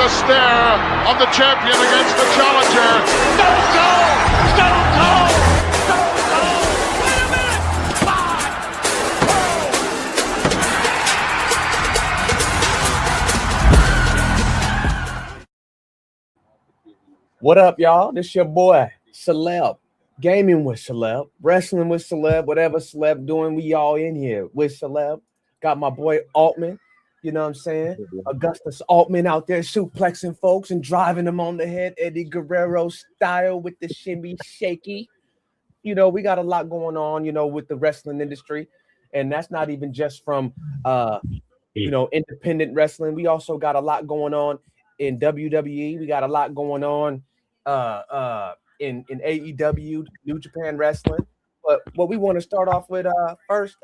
the stare of the champion against the challenger. Stone Cold! Stone Cold! Stone Cold! Wait a minute! What up, y'all? This your boy, Celeb. Gaming with Celeb, wrestling with Celeb, whatever Celeb doing, we all in here with Celeb. Got my boy Altman, you know what I'm saying? Augustus Altman out there suplexing folks and driving them on the head, Eddie Guerrero style with the shimmy shaky. You know, we got a lot going on, you know, with the wrestling industry. And that's not even just from independent wrestling. We also got a lot going on in WWE. We got a lot going on in AEW, New Japan Wrestling. But what we want to start off with first,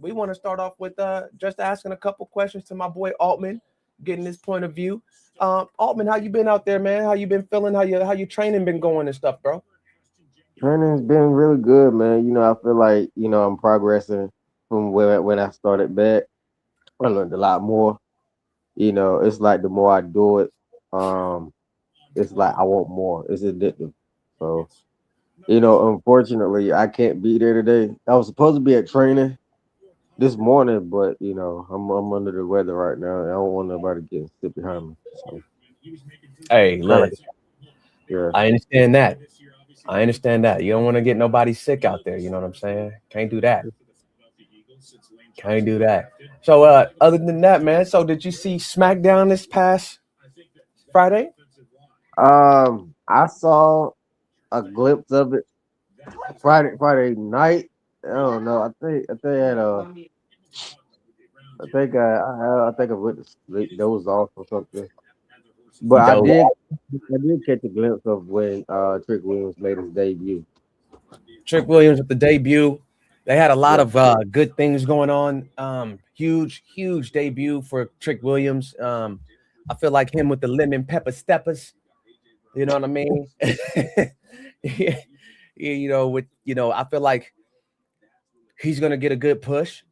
we want to start off with just asking a couple questions to my boy Altman, getting his point of view. Altman, how you been out there, man? How you been feeling? How you training been going and stuff, bro? Training's been really good, man. You know, I feel like, I'm progressing from when I started back. I learned a lot more. It's like the more I do it, it's like I want more. It's addictive. So, unfortunately, I can't be there today. I was supposed to be at training this morning, but I'm under the weather right now. I don't want nobody getting sick behind me. So, Hey, look, yeah. I understand that. You don't want to get nobody sick out there. You know what I'm saying? Can't do that. So, other than that, man. So, did you see SmackDown this past Friday? I saw a glimpse of it Friday night. I don't know. I think I went to sleep, dozed off or something. But I did catch a glimpse of when Trick Williams made his debut. Trick Williams with the debut. They had a lot of good things going on. Huge debut for Trick Williams. I feel like him with the lemon pepper steppers. You know what I mean? I feel like he's gonna get a good push.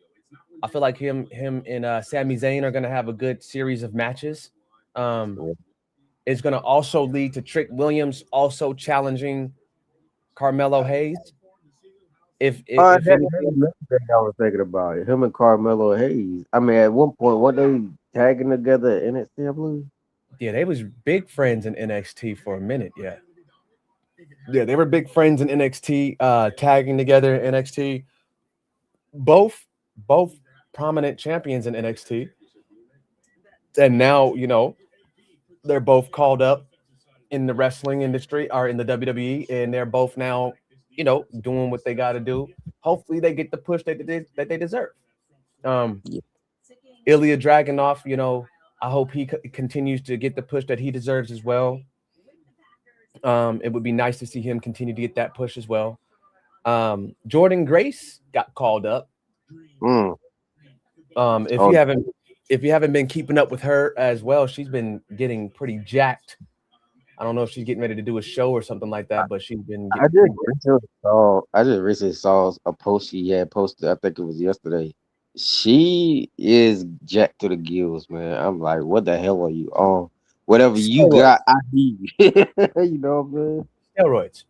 I feel like him and Sami Zayn are gonna have a good series of matches. It's gonna also lead to Trick Williams also challenging Carmelo Hayes. If I was thinking about it, him and Carmelo Hayes. I mean, at one point, what they tagging together in NXT, I believe. Yeah, they was big friends in NXT for a minute. Yeah, they were big friends in NXT, tagging together in NXT. Both prominent champions in NXT, and now they're both called up in the wrestling industry or in the WWE, and they're both now doing what they got to do. Hopefully, they get the push that they deserve. Ilya Dragunov, I hope he continues to get the push that he deserves as well. It would be nice to see him continue to get that push as well. Jordan Grace got called up. If you haven't been keeping up with her as well, she's been getting pretty jacked. I don't know if she's getting ready to do a show or something like that, but she's been. I just recently saw a post she had posted. I think it was yesterday. She is jacked to the gills, man. I'm like, what the hell are you on? Whatever you got, I need. You know what I mean? Steroids.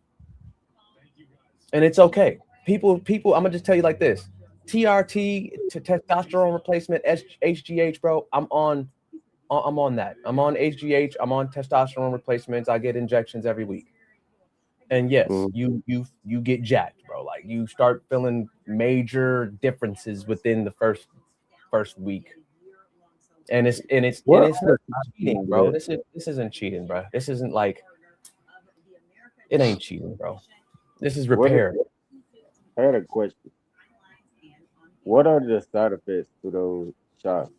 And it's okay. People. I'm gonna just tell you like this: TRT to testosterone replacement, HGH, bro. I'm on that. I'm on HGH. I'm on testosterone replacements. I get injections every week. And yes, you get jacked, bro. Like you start feeling major differences within the first week. And it's not cheating, bro. This isn't cheating, bro. This isn't like it ain't cheating, bro. This is repair. I had a question. What are the side effects to those shots?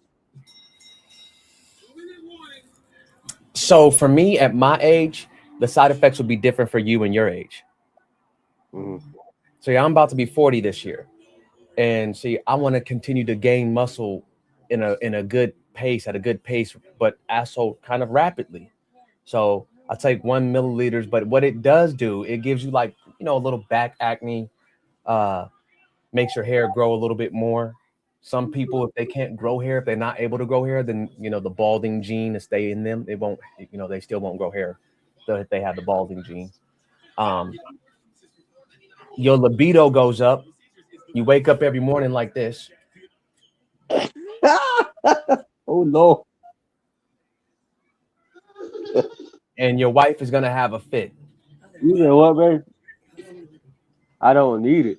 So for me, at my age, the side effects would be different for you and your age. So yeah, I'm about to be 40 this year, and see, I want to continue to gain muscle in a good pace, but also kind of rapidly. So I take 1 milliliters, but what it does do, it gives you like a little back acne, makes your hair grow a little bit more. Some people, if they can't grow hair, if they're not able to grow hair, then the balding gene to stay in them. They won't, they still won't grow hair. So if they have the balding gene, um, your libido goes up. You wake up every morning like this, Oh no. and your wife is gonna have a fit. You know what, man? I don't need it.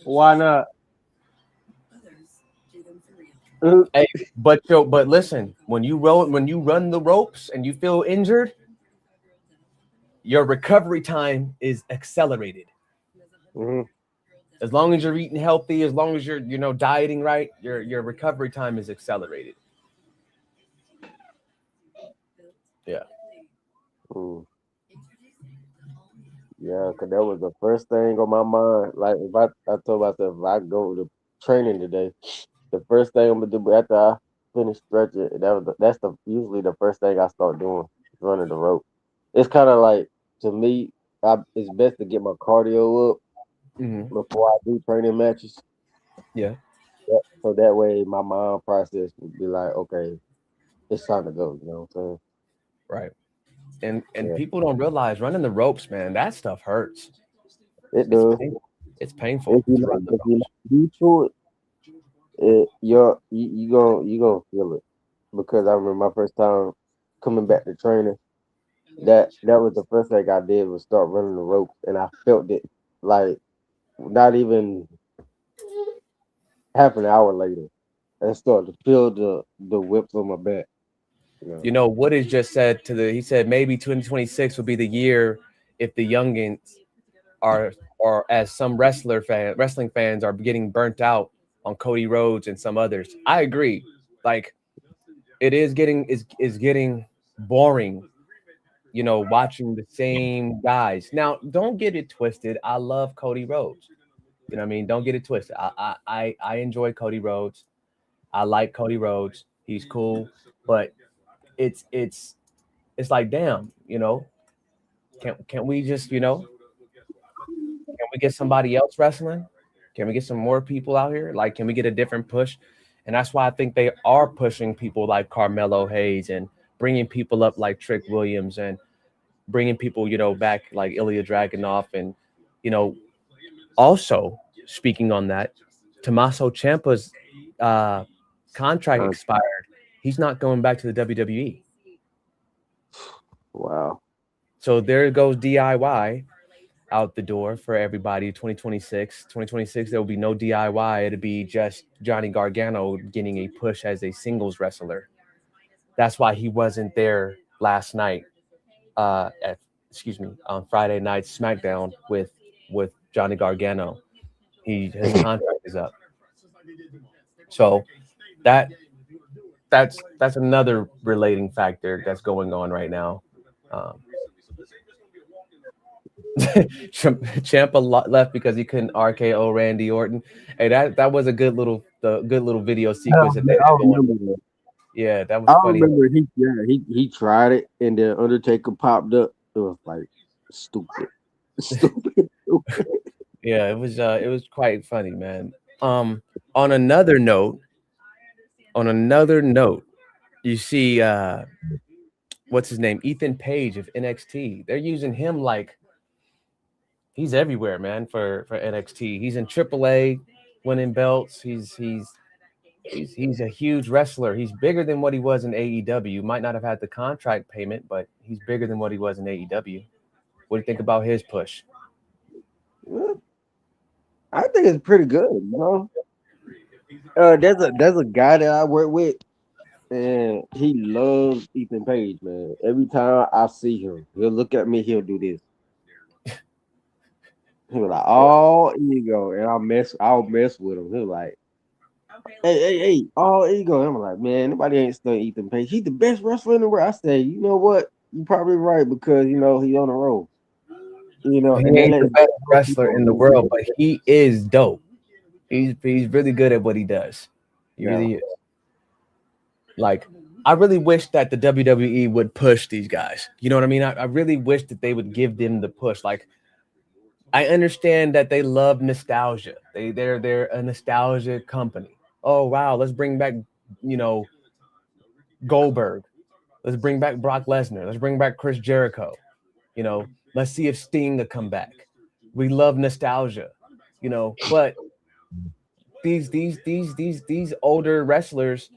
Why not? Hey, but listen, when you run the ropes and you feel injured, your recovery time is accelerated. Mhm. As long as you're eating healthy, as long as you're dieting right, your recovery time is accelerated. Yeah. Mm. Yeah, because that was the first thing on my mind. Like if I told myself if I go to training today, the first thing I'm gonna do after I finish stretching, that's usually the first thing I start doing, running the rope. It's kind of like to me, it's best to get my cardio up Mm-hmm. before I do training matches. Yeah. So that way my mind process would be like, okay, it's time to go. You know what I'm Right. And saying? people don't realize running the ropes, man, that stuff hurts. Yeah, it It's does. painful. It's painful If you to run the if you ropes. not used to you gonna feel it because I remember my first time coming back to training. That was the first thing I did was start running the ropes, and I felt it like not even half an hour later, and started to feel the whips on my back. You Woodage just said he said maybe 2026 will be the year if the youngins are, or as some wrestling fans are getting burnt out on Cody Rhodes and some others. I agree. Like it is getting boring, watching the same guys. Now, don't get it twisted. I love Cody Rhodes. You know what I mean? Don't get it twisted. I enjoy Cody Rhodes. I like Cody Rhodes. He's cool, but it's like damn, can we just can we get somebody else wrestling? Can we get some more people out here? Like, can we get a different push? And that's why I think they are pushing people like Carmelo Hayes and bringing people up like Trick Williams and bringing people, back like Ilya Dragunov. And, also speaking on that, Tommaso Ciampa's contract know? expired. He's not going back to the WWE. Wow. So there goes DIY out the door for everybody. 2026 there will be no DIY. It'll be just Johnny Gargano getting a push as a singles wrestler. That's why he wasn't there last night on Friday night SmackDown with Johnny Gargano. His contract is up. So that's another relating factor that's going on right now. Ciampa left because he couldn't RKO Randy Orton. Hey, that was a good little video sequence that they I had going. remember that. Yeah, that was I funny. remember he tried it and then Undertaker popped up. It was like stupid. Yeah, it was quite funny, man. On another note, you see what's his name? Ethan Page of NXT. They're using him like he's everywhere, man, for NXT. He's in AAA winning belts. He's a huge wrestler. He's bigger than what he was in AEW. Might not have had the contract payment, but he's bigger than what he was in AEW. What do you think about his push? I think it's pretty good, there's a guy that I work with, and he loves Ethan Page, man. Every time I see him, he'll look at me, he'll do this. He'll like, oh, ego, and I'll mess with him. He'll like, hey, all ego. I'm like, man, nobody ain't studying Ethan Page. He's the best wrestler in the world. I say, you know what? You're probably right because he's on the road. He And ain't the best wrestler in the world, but he is dope. He's really good at what he does. He really is. Like, I really wish that the WWE would push these guys. You know what I mean? I really wish that they would give them the push. Like, I understand that they love nostalgia. They're a nostalgia company. oh wow, let's bring back, Goldberg. Let's bring back Brock Lesnar. Let's bring back Chris Jericho. Let's see if Sting will come back. We love nostalgia, but these older wrestlers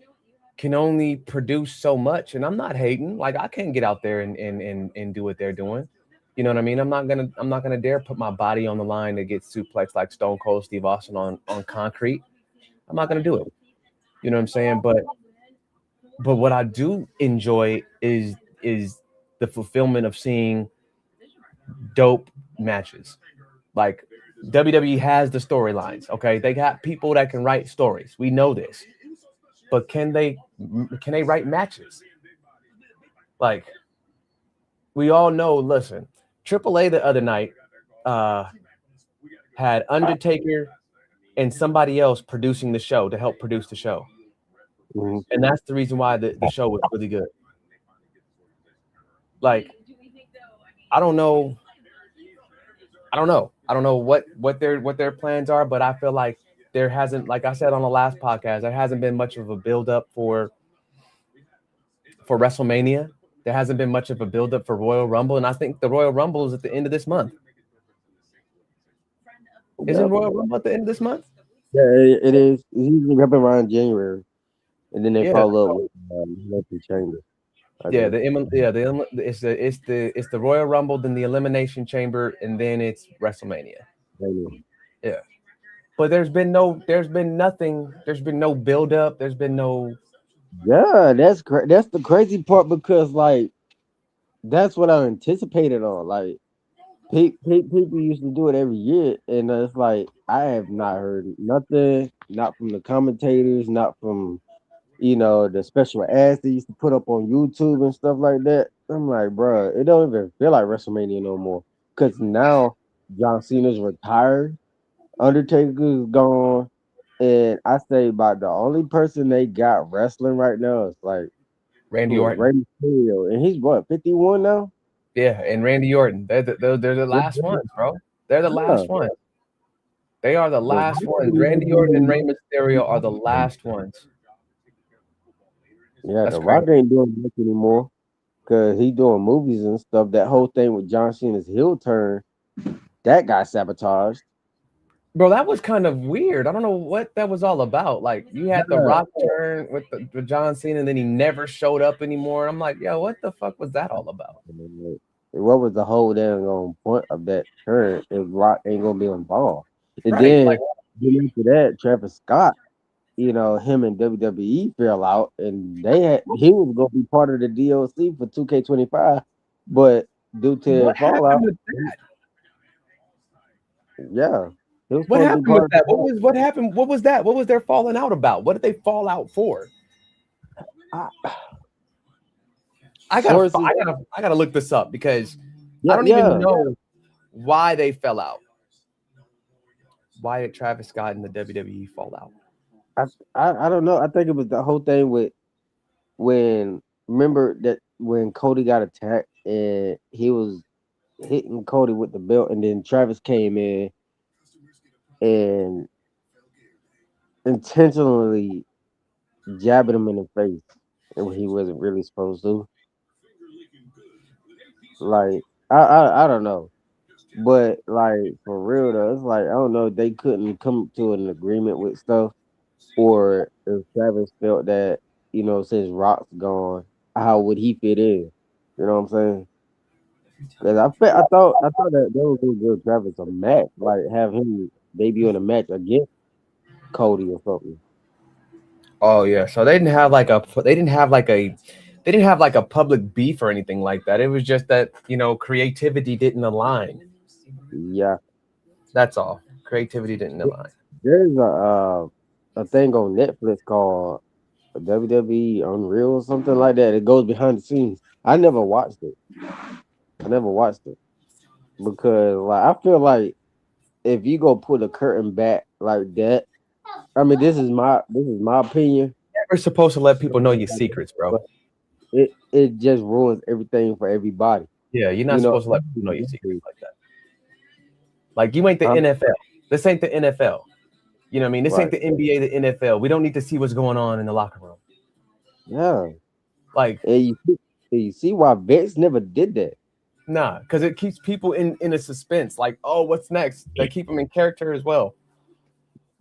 can only produce so much. And I'm not hating. Like, I can't get out there and do what they're doing. You know what I mean? I'm not gonna dare put my body on the line to get suplexed like Stone Cold Steve Austin on concrete. I'm not gonna do it. You know what I'm saying? But what I do enjoy is the fulfillment of seeing dope matches. Like, WWE has the storylines. Okay, they got people that can write stories. We know this, but can they write matches? Like, we all know. Listen, AAA the other night had Undertaker and somebody else producing the show to help produce the show. Mhm. And that's the reason why the show was really good. Like, I don't know what their plans are, but I feel like there hasn't, like I said on the last podcast, there hasn't been much of a build-up for WrestleMania. There hasn't been much of a build-up for Royal Rumble, and I think the Royal Rumble is at the end of this month. Isn't Royal Rumble at the end of this month? Yeah, it is. It's usually up around January, and then they follow up with Elimination Chamber. It's the Royal Rumble, then the Elimination Chamber, and then it's WrestleMania. Yeah, but there's been no build up. There's been no. Yeah, that's the crazy part, because like that's what I anticipated on. Like people used to do it every year, and it's like I have not heard nothing, not from the commentators, not from the special ads they used to put up on YouTube and stuff like that. I'm like, bro, it don't even feel like WrestleMania no more, because now John Cena's retired, Undertaker's gone, and I say about the only person they got wrestling right now is like Randy Orton. Rey Mysterio, and he's what, 51 now? Yeah, and Randy Orton. They're the last ones, bro. They're the last ones. They are the last ones. Randy Orton and Rey Mysterio are the last ones. Yeah, The Rock ain't doing much anymore because he doing movies and stuff. That whole thing with John Cena's heel turn, that got sabotaged. Bro, that was kind of weird. I don't know what that was all about. Like, you had The Rock turn with John Cena, and then he never showed up anymore. I'm like, yo, what the fuck was that all about? What was the whole damn point of that turn if Rock ain't gonna be involved? And then after that, Travis Scott, him and WWE fell out, and he was gonna be part of the DLC for 2K25, but due to fallout, yeah. What happened with that? What happened? What was that? What was their falling out about? What did they fall out for? I gotta look this up because I don't even know why they fell out. Why did Travis Scott and the WWE fall out? I don't know. I think it was the whole thing with when Cody got attacked and he was hitting Cody with the belt, and then Travis came in and intentionally jabbing him in the face, and he wasn't really supposed to. Like, I don't know, but like for real though, it's like I don't know if they couldn't come to an agreement with stuff, or if Travis felt that since Rock's gone, how would he fit in? You know what I'm saying? Because I thought that they were gonna give Travis a match, like have him debut in a match against Cody or something. Oh yeah, so they didn't have like a public beef or anything like that. It was just that creativity didn't align. Yeah, that's all. Creativity didn't align. There's a thing on Netflix called WWE Unreal or something like that. It goes behind the scenes. I never watched it because like I feel like if you go put a curtain back like that, I mean this is my opinion. You're supposed to let people know your secrets, bro. It just ruins everything for everybody. Yeah, you're not supposed to let people know your secrets like that. Like, you ain't the NFL. This ain't the NFL. You know what I mean? This ain't the NBA, the NFL. We don't need to see what's going on in the locker room. Yeah. Like, And you see why Vince never did that. nah, because it keeps people in a suspense. Like, oh, what's next? They keep them in character as well.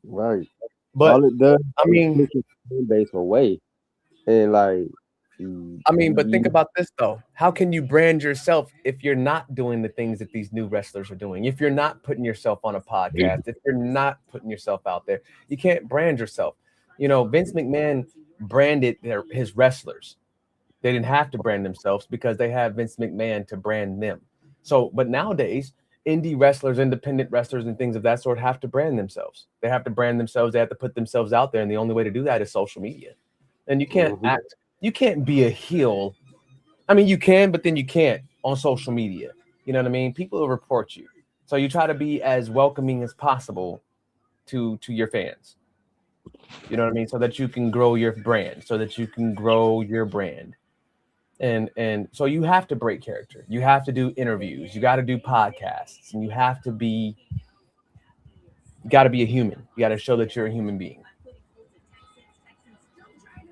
Right. But All it does I mean, is push the fan base away. And like but think about this though. How can you brand yourself if you're not doing the things that these new wrestlers are doing? If you're not putting yourself on a podcast, if you're not putting yourself out there, you can't brand yourself. You know, Vince McMahon branded his wrestlers. They didn't have to brand themselves because they have Vince McMahon to brand them. So, but nowadays, indie wrestlers, independent wrestlers, and things of that sort have to brand themselves. They have to brand themselves. They have to put themselves out there. And the only way to do that is social media. And you can't you can't be a heel. I mean, you can, but then you can't on social media. You know what I mean? People will report you. So you try to be as welcoming as possible to your fans. You know what I mean? So that you can grow your brand, so that you can grow your brand. And so you have to break character. You have to do interviews. You got to do podcasts, and you got to be a human. You got to show that you're a human being.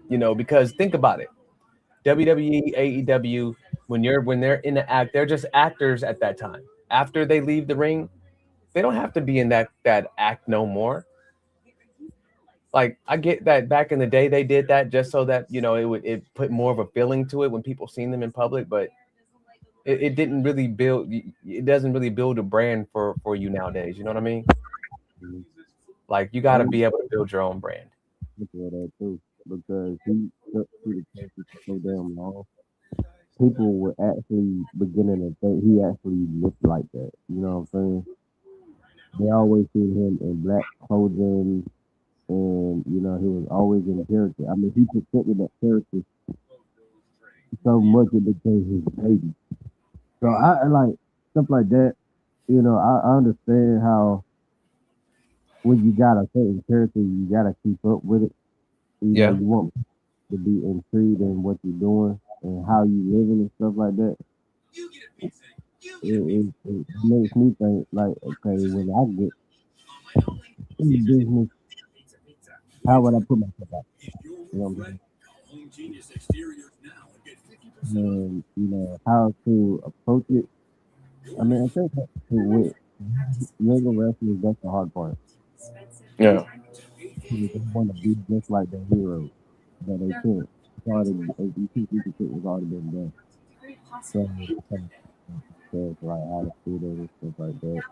You know, because think about it. WWE, AEW, when they're in the act, they're just actors at that time. After they leave the ring, they don't have to be in that act no more. Like, I get that back in the day they did that just so that, you know, it put more of a feeling to it when people seen them in public, but it didn't really it doesn't really build a brand for you nowadays. You know what I mean? Like, you got to be able to build your own brand. That too, because he stuck to the character for so damn long. People were actually beginning to think he actually looked like that. You know what I'm saying? They always seen him in black clothing, and you know he was always in character. I mean, he protected that character so much it became his baby. So I like stuff like that. You know, I understand how when you got a certain character, you gotta keep up with it. You know, you want to be intrigued in what you're doing and how you living and stuff like that. It makes me think like, okay, when I get in the business, how would I put myself out? You know what I'm saying? And you know how to approach it. I mean, I think that with younger wrestlers, that's the hard part. Yeah. They want to be just like the hero, but they can't. It's already, it's already been done. So, stuff like attitude and stuff like that.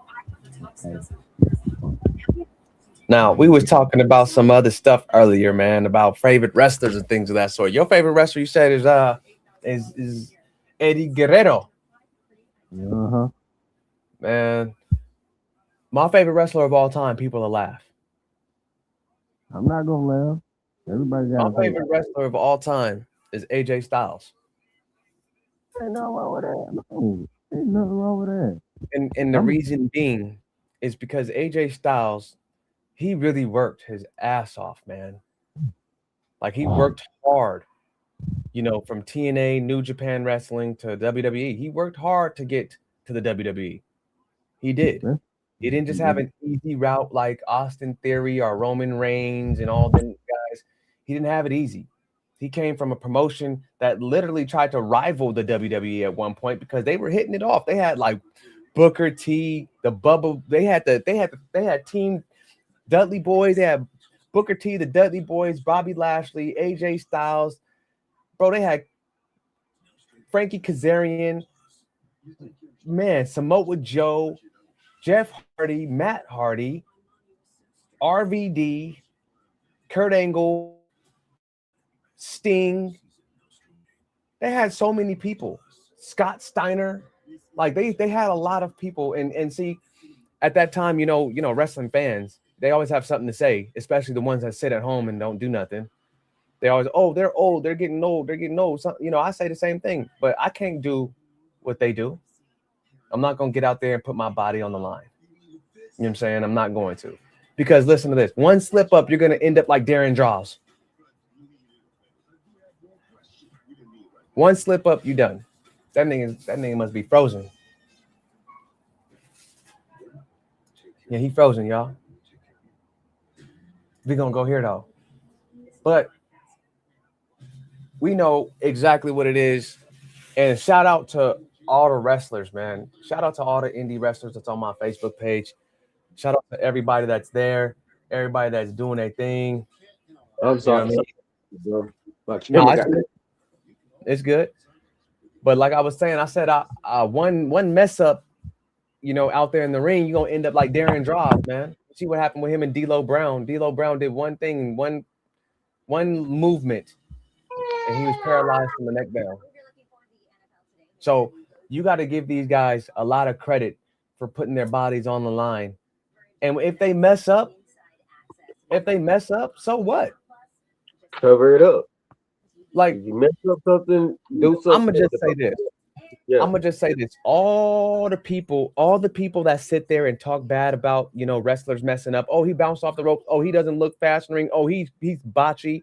Now, we was talking about some other stuff earlier, man, about favorite wrestlers and things of that sort. Your favorite wrestler, you said, is Eddie Guerrero. Man, my favorite wrestler of all time, people will laugh. I'm not gonna laugh. Everybody got my favorite wrestler of all time is AJ Styles. Ain't nothing wrong with that. No, ain't nothing wrong with that. And the reason being is because AJ Styles, he really worked his ass off, man. Like, he worked hard, you know, from TNA, New Japan Wrestling to WWE. He worked hard to get to the WWE. He did. He didn't just have an easy route like Austin Theory or Roman Reigns and all them guys. He didn't have it easy. He came from a promotion that literally tried to rival the WWE at one point because they were hitting it off. They had like Booker T, the Bubba. They had Team Dudley Boys. They had Booker T, the Dudley Boys, Bobby Lashley, AJ Styles. Bro, they had Frankie Kazarian, man, Samoa Joe, Jeff Hardy, Matt Hardy, RVD, Kurt Angle, Sting. They had so many people. Scott Steiner. Like, they had a lot of people. And see, at that time, you know, wrestling fans, they always have something to say, especially the ones that sit at home and don't do nothing. They always, oh, they're old, they're getting old. So, you know, I say the same thing, but I can't do what they do. I'm not going to get out there and put my body on the line. You know what I'm saying? I'm not going to. Because listen to this. One slip up, you're going to end up like Darren Draws. One slip up, you done. That nigga must be frozen. Yeah, he frozen, y'all. We're gonna go here though. But we know exactly what it is. And shout out to all the wrestlers, man. Shout out to all the indie wrestlers that's on my Facebook page. Shout out to everybody that's there, everybody that's doing their thing. I'm You know what I sorry, mean? bro. My No, camera it's got good. It's good. But like I was saying, I said one mess up, out there in the ring, you're gonna end up like Darren Droz, man. See what happened with him and D'Lo Brown. D'Lo Brown did one thing, one movement, and he was paralyzed from the neck down. So you got to give these guys a lot of credit for putting their bodies on the line. And if they mess up, so what? cover it up. Like, If you mess up something, do something. I'm gonna just say this. Yeah. I'm gonna just say this. All the people that sit there and talk bad about, wrestlers messing up. Oh, he bounced off the rope. Oh, he doesn't look fast in the ring. Oh, he's botchy.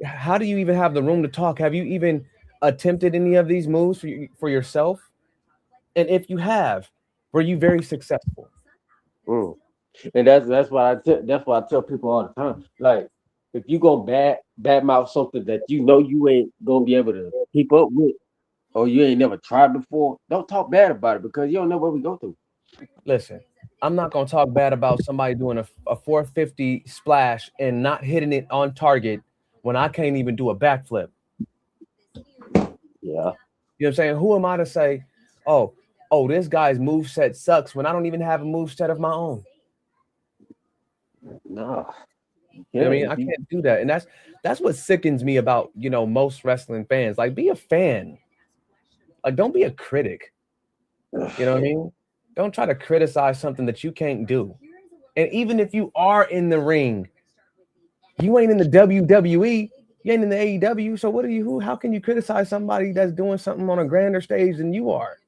How do you even have the room to talk? Have you even attempted any of these moves for yourself? And if you have, were you very successful? And that's why I tell people all the time. Like, if you go bad mouth something that you ain't gonna be able to keep up with, or you ain't never tried before, don't talk bad about it because you don't know what we go through. Listen, I'm not gonna talk bad about somebody doing a 450 splash and not hitting it on target when I can't even do a backflip. Yeah. You know what I'm saying? Who am I to say, oh, this guy's moveset sucks when I don't even have a moveset of my own? No. You know what I mean? I can't do that. And that's what sickens me about, most wrestling fans. Like, be a fan. Like, don't be a critic. You know what I mean? Don't try to criticize something that you can't do. And even if you are in the ring, you ain't in the WWE, you ain't in the AEW. So how can you criticize somebody that's doing something on a grander stage than you are?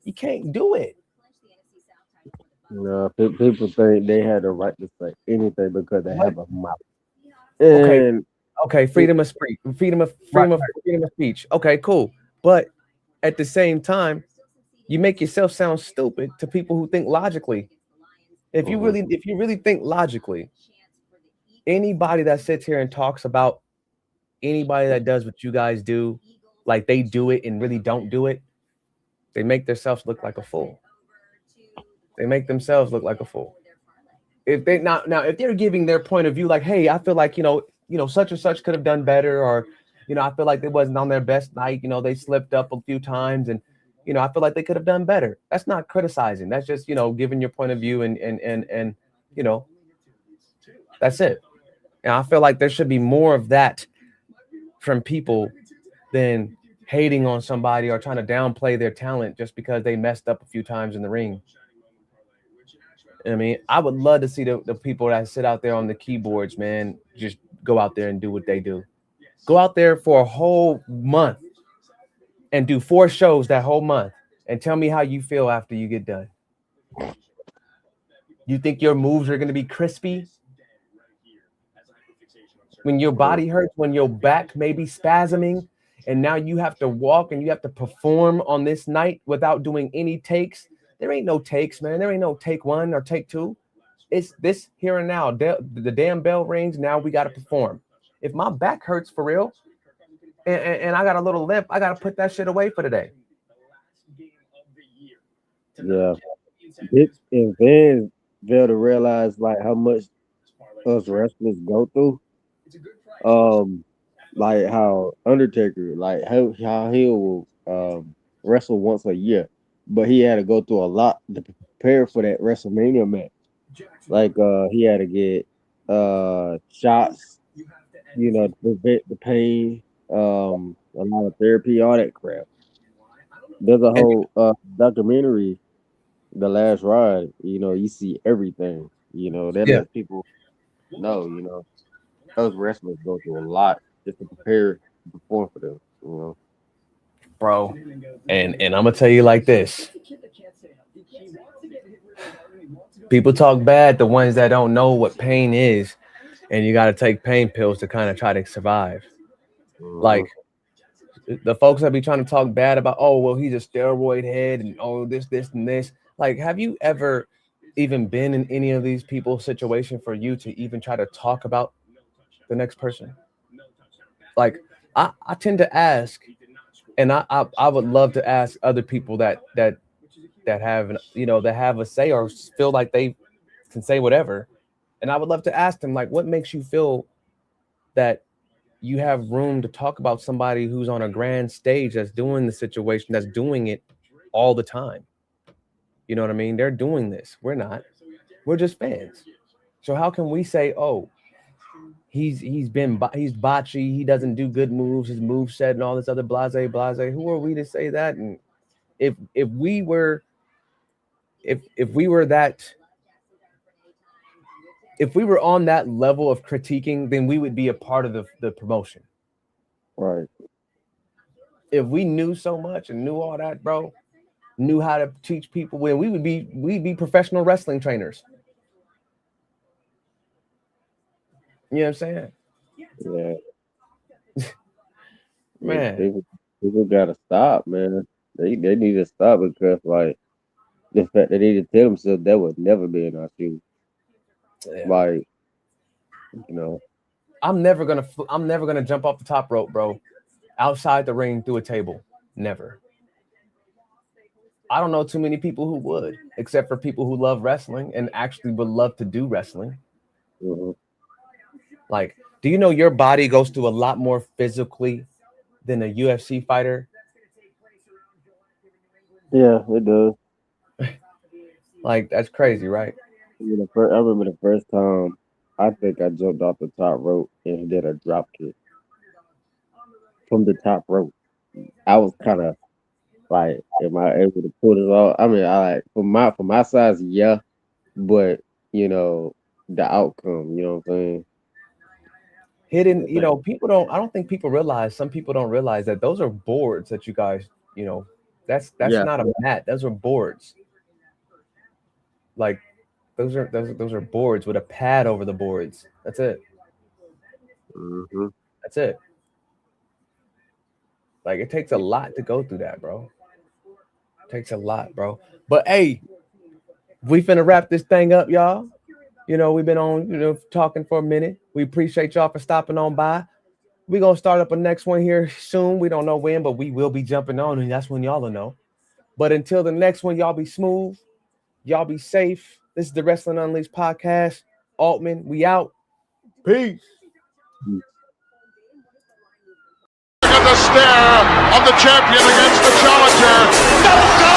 You can't do it. No, people think they had the right to say anything because they have a mouth. And okay, freedom of speech, freedom of speech. Okay, cool. But at the same time, you make yourself sound stupid to people who think logically. If you really think logically, anybody that sits here and talks about anybody that does what you guys do, like they do it and really don't do it, they make themselves look like a fool. They make themselves look like a fool. If they now if they're giving their point of view, like, hey, I feel like such and such could have done better, or I feel like they wasn't on their best night. They slipped up a few times, and I feel like they could have done better. That's not criticizing. That's just giving your point of view, and that's it. And I feel like there should be more of that from people than hating on somebody or trying to downplay their talent just because they messed up a few times in the ring. I mean, I would love to see the people that sit out there on the keyboards, man, just go out there and do what they do. Go out there for a whole month and do 4 shows that whole month and tell me how you feel after you get done. You think your moves are going to be crispy? When your body hurts, when your back may be spasming, and now you have to walk and you have to perform on this night without doing any takes. There ain't no takes, man. There ain't no take 1 or take 2. It's this here and now. The damn bell rings. Now we got to perform. If my back hurts for real and I got a little limp, I got to put that shit away for today. Yeah. And then they'll to realize like how much us wrestlers go through. Like how Undertaker, like how he will wrestle once a year, but he had to go through a lot to prepare for that WrestleMania match. Like he had to get shots, to prevent the pain, a lot of therapy, all that crap. There's a whole documentary, The Last Ride. You see everything. That lets people know. Those wrestlers go through a lot just to prepare to perform for them. Bro, and I'm gonna tell you like this. People talk bad, the ones that don't know what pain is, and you got to take pain pills to kind of try to survive. Like the folks that be trying to talk bad about, oh, well, he's a steroid head, and oh, this and this. Like, have you ever even been in any of these people's situation for you to even try to talk about the next person? Like, I tend to ask, and I would love to ask other people that have, you know, that have a say or feel like they can say whatever. And I would love to ask them, like, what makes you feel that you have room to talk about somebody who's on a grand stage that's doing the situation, that's doing it all the time? You know what I mean? They're doing this. We're not. We're just fans. So how can we say, oh, he's botchy, he doesn't do good moves, his move set and all this other blase? Who are we to say that? And if we were on that level of critiquing, then we would be a part of the promotion. Right. If we knew so much and knew all that, bro, knew how to teach people, when we'd be professional wrestling trainers. You know what I'm saying? Yeah. Man, people gotta stop, man. They need to stop, because like the fact that they need to tell themselves that would never be in our shoes. yeah. Like, you know, I'm never gonna jump off the top rope, bro, outside the ring through a table. Never. I don't know too many people who would, except for people who love wrestling and actually would love to do wrestling. mhm. Like, do you know your body goes through a lot more physically than a UFC fighter? Yeah, it does. Like, that's crazy, right? I remember the first time I think I jumped off the top rope and did a drop kick from the top rope. I was kind of like, am I able to pull this off? I mean, I like for my size, yeah, but you know the outcome. You know what I'm saying? Hidden, you know, I don't think people realize, some people don't realize that those are boards that you guys, you know, that's Yeah. not a mat. Those are boards. Like, those are boards with a pad over the boards. That's it. Mhm. That's it. Like, it takes a lot to go through that, bro. It takes a lot, bro. But hey, we finna wrap this thing up, y'all. You know, we've been on, you know, talking for a minute. We appreciate y'all for stopping on by. We're gonna start up a next one here soon. We don't know when, but we will be jumping on, and that's when y'all will know. But until the next one, y'all be smooth. Y'all be safe. This is the Wrestling Unleashed podcast. Altman, we out. Peace. Look at the stare of the champion against the challenger. No,